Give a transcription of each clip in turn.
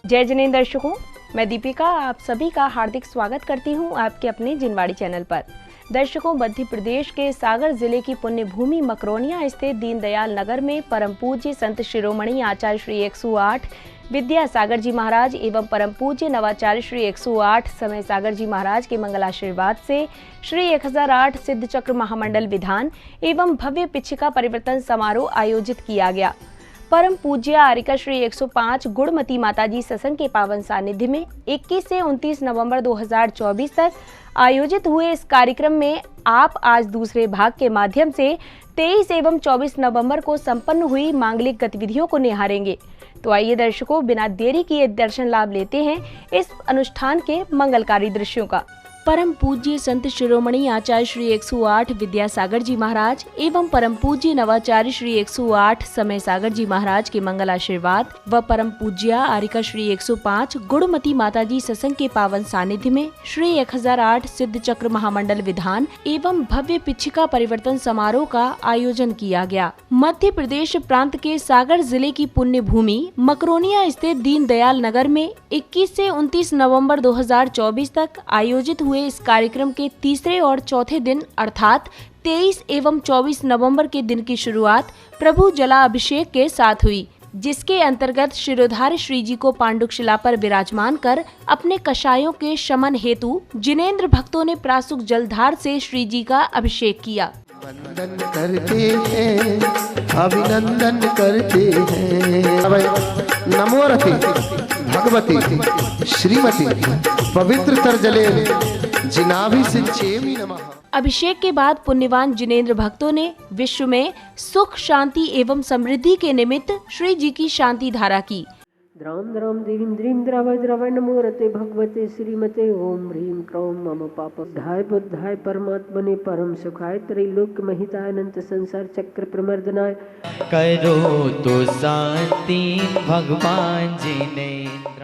जय जिनेंद्र दर्शकों, मैं दीपिका आप सभी का हार्दिक स्वागत करती हूं आपके अपने जिनवाड़ी चैनल पर। दर्शकों, मध्य प्रदेश के सागर जिले की पुण्य भूमि मकरोनिया स्थित दीनदयाल नगर में परम पूज्य संत शिरोमणि आचार्य श्री 108 विद्यासागर जी महाराज एवं परम पूज्य नवाचार्य श्री 108 समय सागर जी महाराज के मंगलाशीर्वाद से श्री 1008 सिद्ध चक्र महामंडल विधान एवं भव्य पिछिका परिवर्तन समारोह आयोजित किया गया। परम पूज्य आरिका श्री 105 गुणमती माताजी सत्संग के पावन सानिध्य में 21 से 29 नवंबर 2024 तक आयोजित हुए इस कार्यक्रम में आप आज दूसरे भाग के माध्यम से 23 एवं 24 नवंबर को संपन्न हुई मांगलिक गतिविधियों को निहारेंगे। तो आइए दर्शकों, बिना देरी किए दर्शन लाभ लेते हैं इस अनुष्ठान के मंगलकारी दृश्यों का। परम पूज्य संत शिरोमणि आचार्य श्री 108 विद्यासागर जी महाराज एवं परम पूज्य नवाचार्य श्री 108 समय सागर जी महाराज के मंगलाशीर्वाद व परम पूज्य आरिका श्री 105 गुणमती माताजी सत्संग के पावन सानिध्य में श्री 1008 सिद्ध चक्र महामंडल विधान एवं भव्य पिछिका परिवर्तन समारोह का आयोजन किया गया। मध्य प्रदेश प्रांत के सागर जिले की पुण्य भूमि मकरोनिया स्थित दीनदयाल नगर में 21 से 29 नवंबर 2024 तक आयोजित हुए इस कार्यक्रम के तीसरे और चौथे दिन अर्थात 23 एवं 24 नवंबर के दिन की शुरुआत प्रभु जलाभिषेक के साथ हुई, जिसके अंतर्गत शिरोधार्य श्री जी को पांडुक शिला पर विराजमान कर अपने कषायों के शमन हेतु जिनेंद्र भक्तों ने प्रासुक जलधार से श्री जी का अभिषेक किया। वंदन करते हैं, अभिनंदन करते हैं। नमो रते भगवती श्रीमती पवित्र तर जले जिनाभि सिंचेमि नमः। अभिषेक के बाद पुण्यवान जिनेंद्र भक्तों ने विश्व में सुख शांति एवं समृद्धि के निमित्त श्री जी की शांति धारा की। द्राम द्राम दीम द्रीम द्रावय द्रावय नमो रते भगवते श्रीमते ओम ह्रीम क्रौम मम पाप धाय बुद्धाय परमात्मने परम सुखाय त्रैलोक्य महिताय अनंत संसार चक्र प्रमर्दनाय करो तो शांति भगवान जिनेंद्र।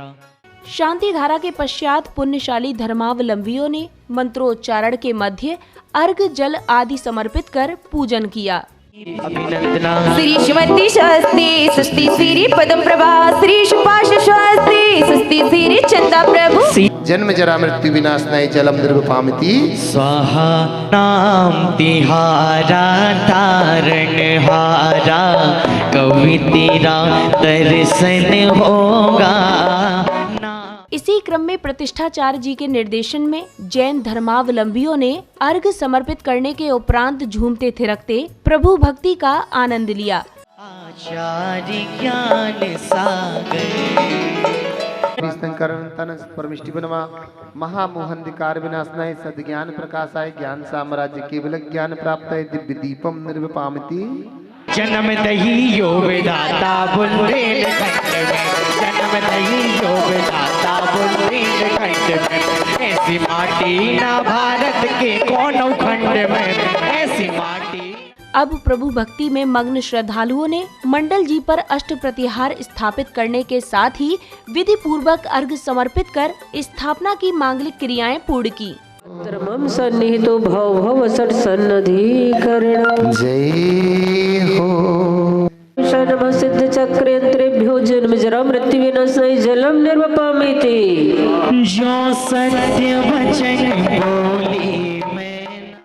शांति धारा के पश्चात पुण्यशाली धर्मावलंबियों ने मंत्रोच्चारण के मध्य अर्घ जल आदि समर्पित कर पूजन किया। श्री शिवंती शास्त्री सुस्ति श्री पदम प्रभा श्री सुपाश शास्त्री सुस्ति श्री चंदा प्रभु जन्म जरा मृत्यु विनाशनाय जलम निर्वपामिति स्वाहा नाम तिहारा तारण हारा कवि तेरा दर्शन होगा। इसी क्रम में प्रतिष्ठाचार्य जी के निर्देशन में जैन धर्मावलंबियों ने अर्घ समर्पित करने के उपरांत झूमते थिरकते प्रभु भक्ति का आनंद लिया। आचार्य ज्ञान सागर परमिष्टिपनमा महामोहंधिकार विनाशनाय सद्ज्ञान प्रकाशाय ज्ञान साम्राज्य केवल ज्ञान प्राप्ताय दिव्य दीपम निर्विपामिति। जन्म दही यो विधाता बुंदेलखंड में जन्म दही यो विधाता बुंदेलखंड में ऐसी माटी ना भारत के कोनों खंड में ऐसी माटी। अब प्रभु भक्ति में मग्न श्रद्धालुओं ने मंडल जी पर अष्ट प्रतिहार स्थापित करने के साथ ही विधि पूर्वक अर्घ समर्पित कर स्थापना की मांगलिक क्रियाएं पूर्ण की। धर्मम सन्निहितो भव भव षट सन्नधिकरण जय हो। नमः सिद्ध चक्रेन्द्रेभ्यो जन्म जरा मृत्यु विनाशाय जलम निर्वपामिति। जो सत्य वचन बोली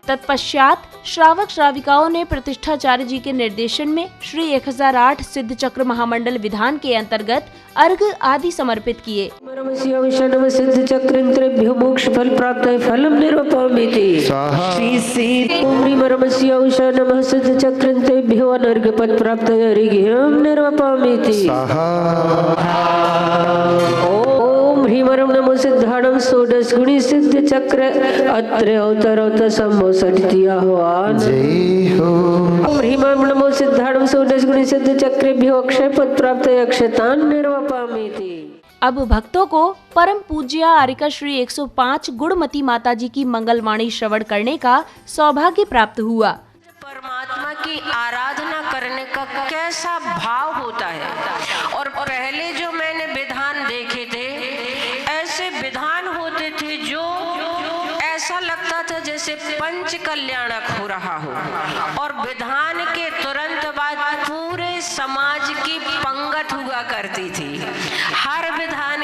तत्पश्चात श्रावक श्राविकाओं ने प्रतिष्ठाचार्य जी के निर्देशन में श्री 1008 सिद्ध चक्र महामंडल विधान के अंतर्गत अर्घ आदि समर्पित किए। नमः सिद्ध चक्रेन्द्रेभ्यो मोक्ष फल प्राप्त फलम निर्वपामिति। नमः सिद्ध चक्रेन्द्रेभ्यो अनर्घ पद प्राप्त अर्घ्यम निर्वपामिति। ह्रीमरम नमो सिद्धाणम षोडश गुणी सिद्ध चक्र अत्र अवतर सम्भव सटिया आह्वान। जय हो। ह्रीमरम नमो सिद्धाणम षोडश गुणी सिद्ध चक्रेभ्यो अक्षय पद प्राप्त अक्षतान निर्वपामिति। अब भक्तों को परम पूज्य आरिका श्री 105 गुणमती माताजी की मंगलवाणी श्रवण करने का सौभाग्य प्राप्त हुआ। परमात्मा की आराधना करने का कैसा भाव होता है। और पहले जो मैंने विधान देखे थे ऐसे विधान होते थे जो ऐसा लगता था जैसे पंच कल्याणक हो रहा हो, और विधान के तुरंत बाद पूरे समाज की पंगत हुआ करती थी। हर विधान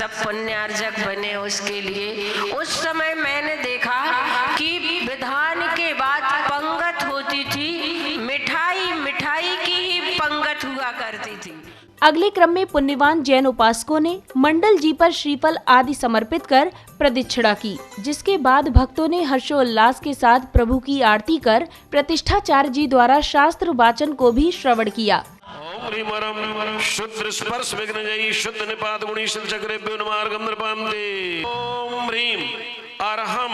सब पुण्यार्जक बने उसके लिए। उस समय मैंने देखा कि विधान के बाद पंगत होती थी, मिठाई मिठाई की ही पंगत हुआ करती थी। अगले क्रम में पुण्यवान जैन उपासकों ने मंडल जी पर श्रीफल आदि समर्पित कर प्रदक्षिणा की, जिसके बाद भक्तों ने हर्षोल्लास के साथ प्रभु की आरती कर प्रतिष्ठाचार्य जी द्वारा शास्त्र वाचन को भी श्रवण किया। ओम ह्रीं वरम शुद्ध स्पर्श विघ्नजयी शुद्ध निपात गुणी शुद्ध चक्रेभ्यो नमार्गम नृपान्ते। ओम ह्रीं अरहम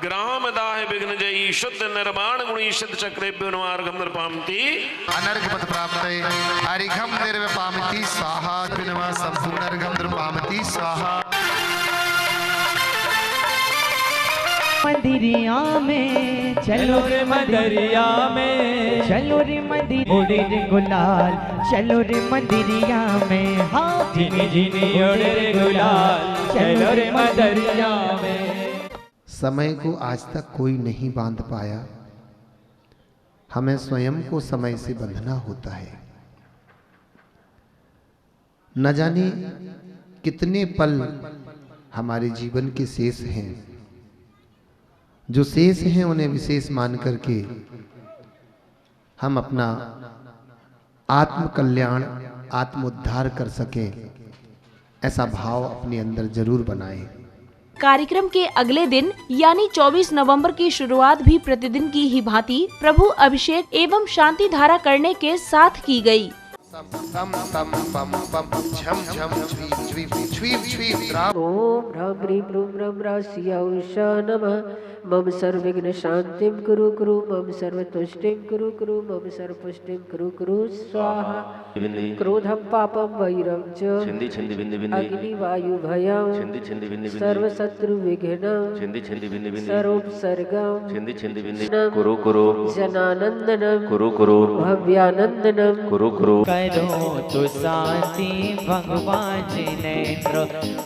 ग्राम दाह विघ्नजयी शुद्ध निर्माण गुणी शुद्ध चक्रेभ्यो नमार्गम नृपान्ते। अनर्घ पद प्राप्तये अर्घम निर्विपामिति स्वाहा विनवा संपूर्ण अर्घम निर्विपामिति स्वाहा। मंदिरिया में चलो रे मंदिरिया में, चलो रे मंदिर उड़े रे गुलाल, चलो रे मंदिरिया में, हाँ झिनी झिनी उड़े रे गुलाल, चलो रे मंदिरिया में। समय को आज तक कोई नहीं बांध पाया, हमें स्वयं को समय से बंधना होता है। न जाने कितने पल हमारे जीवन के शेष हैं, जो शेष हैं उन्हें विशेष मान करके हम अपना आत्म कल्याण आत्म उद्धार कर सकें, ऐसा भाव अपने अंदर जरूर बनाएं। कार्यक्रम के अगले दिन यानी 24 नवंबर की शुरुआत भी प्रतिदिन की ही भांति प्रभु अभिषेक एवं शांति धारा करने के साथ की गई। तम तम पम पम झम झम छ्वी छ्वी छ्वी छ्वी ओम ह्रां ह्रीं ब्रूं ब्रं रासिया उषा नमः। मम सर्वविघ्न शांतिं कुरु कुरु, मम सर्वतुष्टिं कुरु कुरु, मम सर्वपुष्टिं कुरु कुरु स्वाहा। क्रोधं पापं वैरं च अग्निवायु भयं सर्वशत्रुविघ्नं सर्वोपसर्गं कुरु कुरु जनानंदनं कुरु कुरु भव्यानंदनं कुरु कुरु। करो तो शांति भगवान जी नेत्र,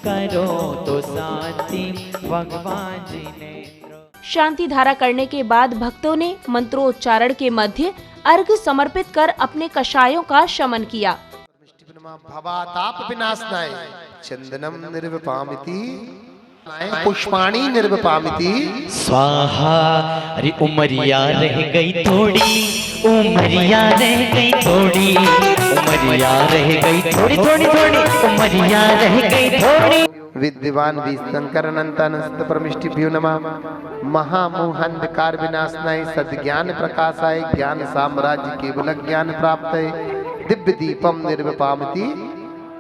करो तो शांति भगवान जी नेत्र। शांति धारा करने के बाद भक्तों ने मंत्रोच्चारण के मध्य अर्घ समर्पित कर अपने कषायों का शमन किया। भवाताप विनाशनाय चंदनम निर्विपामिति पुष्पाणि निर्विपामिति स्वाहा। अरे उमरिया रह गई थोड़ी, उमरिया रह गई थोड़ी, उमरिया रह गई थोड़ी थोड़ी थोड़ी, उमरिया रह गई थोड़ी। विद्यवान विशंकर अनंतानंद परमिष्टिभ्यो नमः। महामोहांधकार विनाशनाय सद्ज्ञान प्रकाशाय ज्ञान साम्राज्य केवल ज्ञान प्राप्तये दिव्य दीपम निर्विपामिति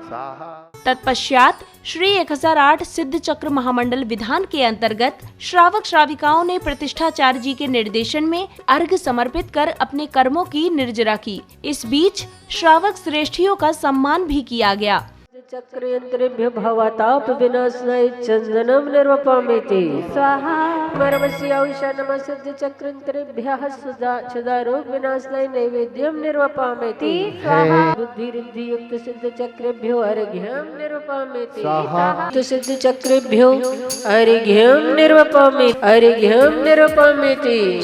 स्वाहा। तत्पश्चात श्री 1008 सिद्ध चक्र महामंडल विधान के अंतर्गत श्रावक श्राविकाओं ने प्रतिष्ठाचार्य जी के निर्देशन में अर्घ समर्पित कर अपने कर्मों की निर्जरा की। इस बीच श्रावक श्रेष्ठियों का सम्मान भी किया गया। चक्रयंत्रेभ्यो भवताप विनाशनाय चंदनम निर्वपामिति स्वाहा। मरवस्य उषा नमः सिद्ध चक्रयंत्रेभ्यः सदा रोग विनाशनाय नैवेद्यम निर्वपामिति स्वाहा। बुद्धि रिद्धि युक्त सिद्ध चक्रेभ्यो अर्घ्यम निर्वपामिति स्वाहा। तो सिद्ध चक्रेभ्यो अर्घ्यम निर्वपामिति अर्घ्यम निर्वपामिति।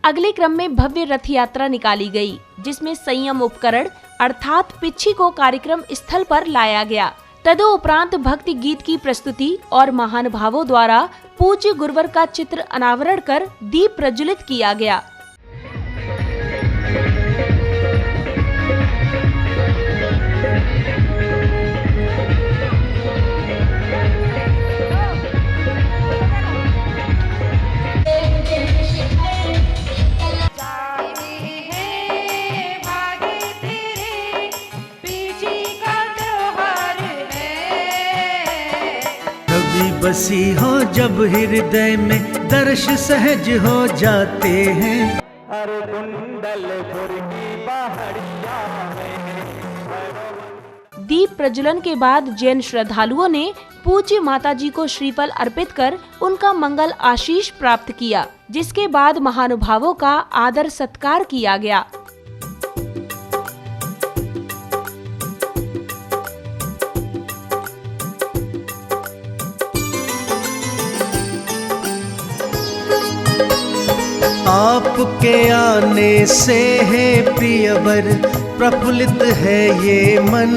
अगले क्रम में भव्य रथ यात्रा निकाली गई, जिसमें संयम उपकरण अर्थात पिच्छी को कार्यक्रम स्थल पर लाया गया। तदोपरांत भक्ति गीत की प्रस्तुति और महानुभावों द्वारा पूज्य गुरुवर का चित्र अनावरण कर दीप प्रज्वलित किया गया। बसी हो जब हृदय में दर्श सहज हो जाते हैं। अरे कुंडलपुर की पहाड़िया में। दीप प्रज्वलन के बाद जैन श्रद्धालुओं ने पूज्य माताजी को श्रीफल अर्पित कर उनका मंगल आशीष प्राप्त किया, जिसके बाद महानुभावों का आदर सत्कार किया गया। आपके आने से है प्रियवर प्रफुल्लित है ये मन,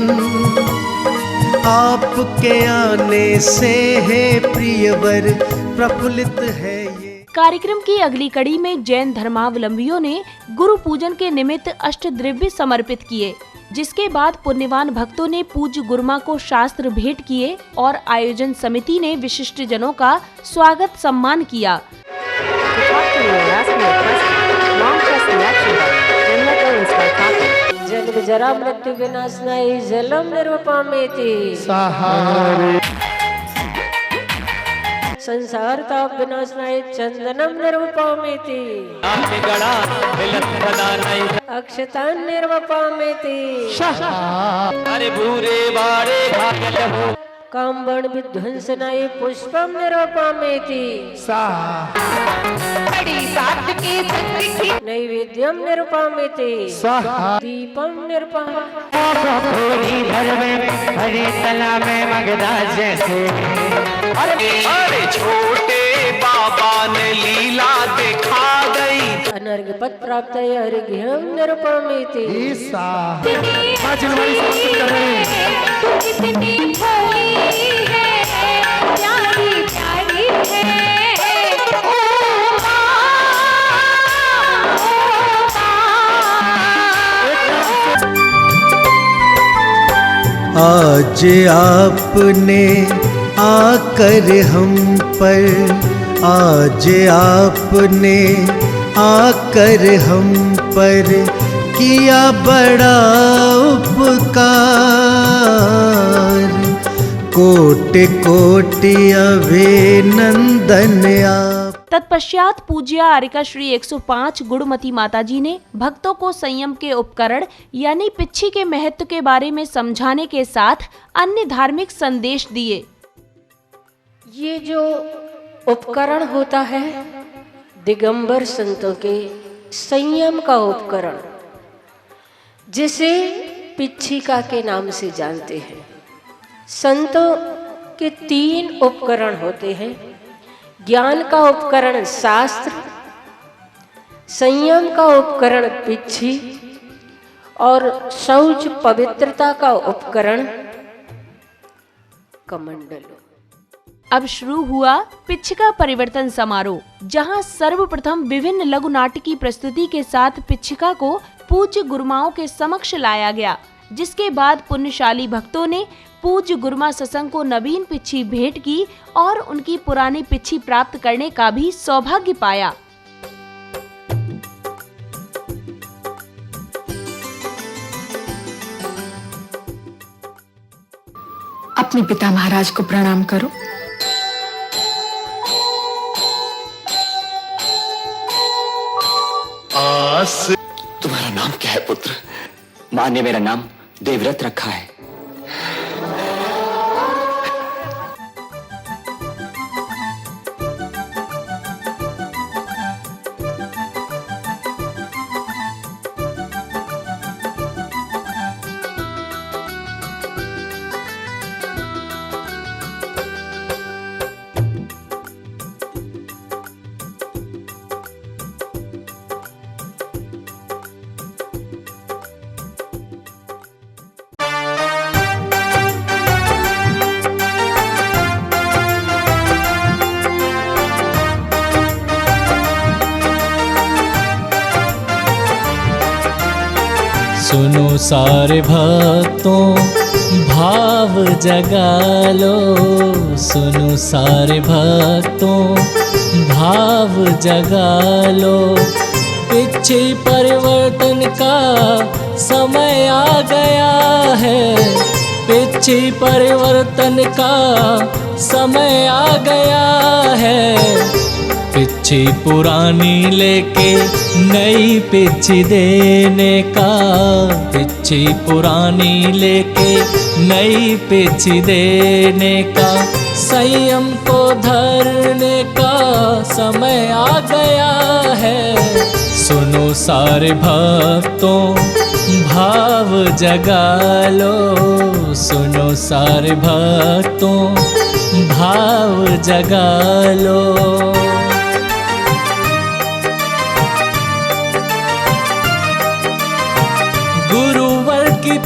आपके आने से है प्रियवर प्रफुल्लित है ये। कार्यक्रम की अगली कड़ी में जैन धर्मावलंबियों ने गुरु पूजन के निमित्त अष्टद्रव्य समर्पित किए, जिसके बाद पुण्यवान भक्तों ने पूज्य गुरुमा को शास्त्र भेंट किए और आयोजन समिति ने विशिष्ट जनों का स्वागत सम्मान किया। जन्म जरा मृत्यु विनाशनाय जलम निर्वपामेति, संसार ताप विनाशनाय चंदनम निर्वपामेति, अक्षतान निर्वपामेति, अरे भूरे बारे भागल हो कामबण विध्वंसनाय पुष्पम निर्वपामेति, नैवेद्यम निर्वपामेति, दीपम पूरी भर में हरे तला में मगदा जैसे। अरे छोटे बाबा ने लीला दिखा गई, अनर्घ पद प्राप्त अर्घ्यम निर्वपामेति। आज आपने आकर हम पर, आज आपने आकर हम पर किया बड़ा उपकार, कोटि कोटि अभिनंदन आप। तत्पश्चात पूज्य आरिका श्री 105 गुणमती माताजी ने भक्तों को संयम के उपकरण यानी पिच्छी के महत्व के बारे में समझाने के साथ अन्य धार्मिक संदेश दिए। ये जो उपकरण होता है दिगंबर संतों के संयम का उपकरण, जिसे पिच्छिका के नाम से जानते हैं। संतों के 3 उपकरण होते हैं, ज्ञान का उपकरण शास्त्र, संयम का उपकरण पिच्छी और शौच पवित्रता का उपकरण कमंडलो। अब शुरू हुआ पिच्छिका परिवर्तन समारोह, जहां सर्वप्रथम विभिन्न लघु नाट्य की प्रस्तुति के साथ पिच्छिका को पूज्य गुरुमाओं के समक्ष लाया गया, जिसके बाद पुण्यशाली भक्तों ने पूज्य गुरुमा सत्संग को नवीन पिच्छी भेंट की और उनकी पुरानी पिच्छी प्राप्त करने का भी सौभाग्य पाया। अपने पिता महाराज को प्रणाम करो। तुम्हारा नाम क्या है पुत्र? माँ ने मेरा नाम देवव्रत रखा है। सुनो सारे भक्तों भाव जगा लो, सुनो सारे भक्तों भाव जगा लो, पिच्छी परिवर्तन का समय आ गया है, पिच्छी परिवर्तन का समय आ गया है। पिच्छी पुरानी लेके नई पिच्छी देने का, पिच्छी पुरानी लेके नई पिच्छी देने का, संयम को धरने का समय आ गया है। सुनो सारे भक्तों भाव जगा लो, सुनो सारे भक्तों भाव जगा लो।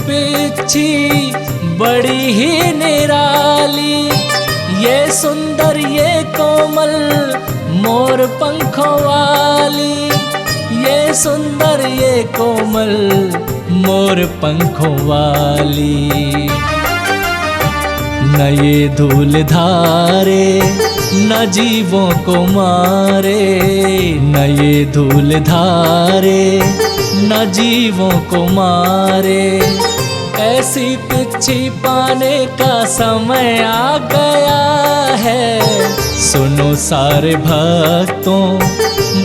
पिच्छी बड़ी ही निराली, ये सुंदर ये कोमल मोर पंखों वाली, ये सुंदर ये कोमल मोर पंखों वाली। न ये धूल धारे न जीवों को मारे, न ये धूल धारे न जीवों को मारे, ऐसी पिच्छी पाने का समय आ गया है। सुनो सारे भक्तों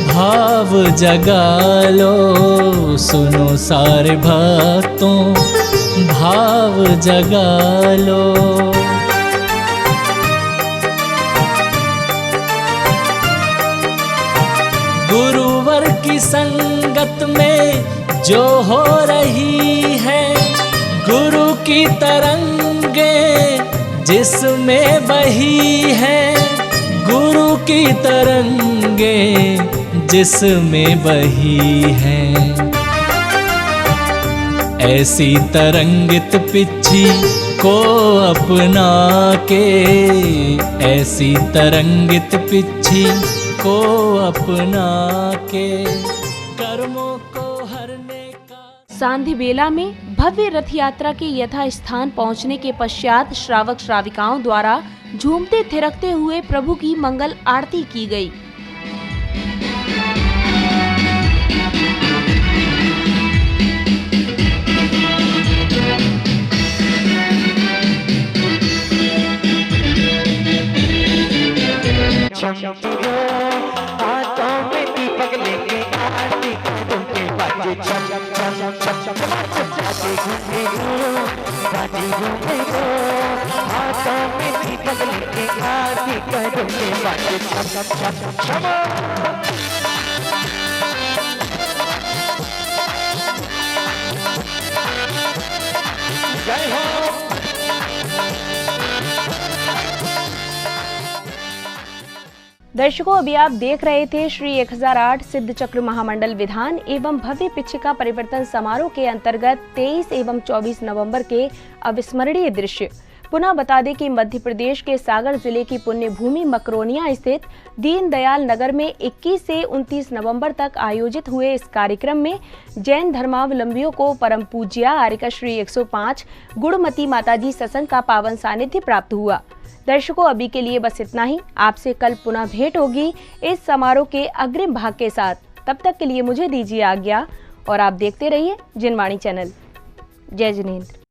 भाव जगा लो, सुनो सारे भक्तों भाव जगा लो। गुरुवर की संगत में जो हो रही है, गुरु की तरंगे जिसमें बही है, गुरु की तरंगे जिसमें बही है। ऐसी तरंगित पिच्छी को अपना के, ऐसी तरंगित पिच्छी को अपना के, कर्मों को हरने का। सांध्य बेला में भव्य रथ यात्रा के यथा स्थान पहुंचने के पश्चात श्रावक श्राविकाओं द्वारा झूमते थिरकते हुए प्रभु की मंगल आरती की गई। हाथों में दीपक लेके आरती करूंगे, बाजे छम छम छम छम बाजे घूमे हाथों में दीपक लेके आरती करूंगे, बाजे छम छम छम। जय हो। दर्शकों, अभी आप देख रहे थे श्री 1008 सिद्ध चक्र महामंडल विधान एवं भव्य पिच्छिका परिवर्तन समारोह के अंतर्गत 23 एवं 24 नवंबर के अविस्मरणीय दृश्य। पुनः बता दें कि मध्य प्रदेश के सागर जिले की पुण्य भूमि मकरोनिया स्थित दीनदयाल नगर में 21 से 29 नवंबर तक आयोजित हुए इस कार्यक्रम में जैन धर्मावलंबियों को परम पूज्या आर्यका श्री 105 गुणमती माताजी सत्संग का पावन सानिध्य प्राप्त हुआ। दर्शकों, अभी के लिए बस इतना ही। आपसे कल पुनः भेंट होगी इस समारोह के अग्रिम भाग के साथ। तब तक के लिए मुझे दीजिए आज्ञा और आप देखते रहिए जिनवाणी चैनल। जय जिनेंद्र।